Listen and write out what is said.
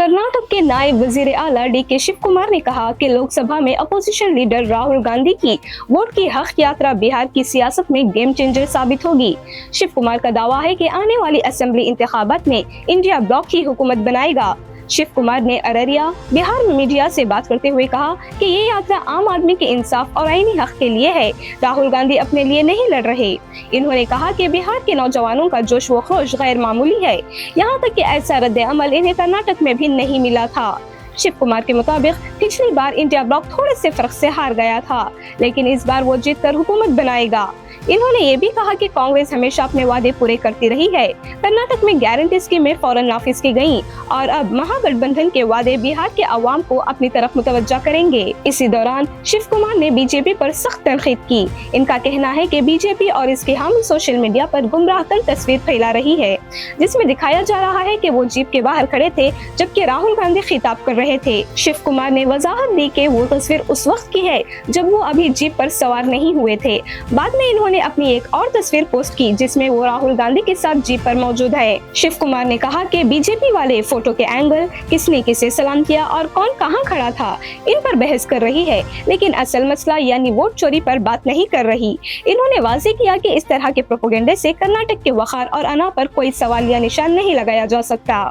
कर्नाटक के नायब वजीर आला डी.के. शिव कुमार ने कहा कि लोकसभा में अपोजिशन लीडर राहुल गांधी की वोट की हक यात्रा बिहार की सियासत में गेम चेंजर साबित होगी। शिव कुमार का दावा है कि आने वाली असेंबली इंतखाबात में इंडिया ब्लॉक की हुकूमत बनाएगा। शिव कुमार ने अररिया, बिहार में मीडिया से बात करते हुए कहा कि ये यात्रा आम आदमी के इंसाफ और आईनी हक के लिए है। राहुल गांधी अपने लिए नहीं लड़ रहे। इन्होंने कहा कि बिहार के नौजवानों का जोश व खरोश गैर मामूली है, यहाँ तक कि ऐसा रद्द अमल इन्हें कर्नाटक में भी नहीं मिला था। शिव कुमार के मुताबिक पिछली बार इंडिया ब्लॉक थोड़े से फर्क से हार गया था, लेकिन इस बार वो जीतकर हुकूमत बनाएगा। इन्होंने ये भी कहा कि कांग्रेस हमेशा अपने वादे पूरे करती रही है। कर्नाटक में गारंटी स्कीमें फौरन नाफिज की गयी और अब महागठबंधन के वादे बिहार के अवाम को अपनी तरफ मुतवज्जा करेंगे। इसी दौरान शिव कुमार ने बीजेपी पर सख्त तनकीद की। इनका कहना है कि बीजेपी और इसके हामी सोशल मीडिया पर गुमराह कर तस्वीर फैला रही है, जिसमें दिखाया जा रहा है कि वो जीप के बाहर खड़े थे जबकि राहुल गांधी खिताब कर रहे थे। शिव कुमार ने वजाहत दी कि वो तस्वीर उस वक्त की है जब वो अभी जीप पर सवार नहीं हुए थे। बाद में इन्होंने अपनी एक और तस्वीर पोस्ट की जिसमें वो राहुल गांधी के साथ जीप पर मौजूद है। शिव कुमार ने कहा कि बीजेपी वाले फोटो के एंगल, किसने किसे सलाम किया और कौन कहां खड़ा था, इन पर बहस कर रही है, लेकिन असल मसला यानी वोट चोरी पर बात नहीं कर रही। इन्होंने वाज़ेह किया कि इस तरह के प्रोपेगेंडे से कर्नाटक के वक़ार और अना पर कोई सवालिया निशान नहीं लगाया जा सकता।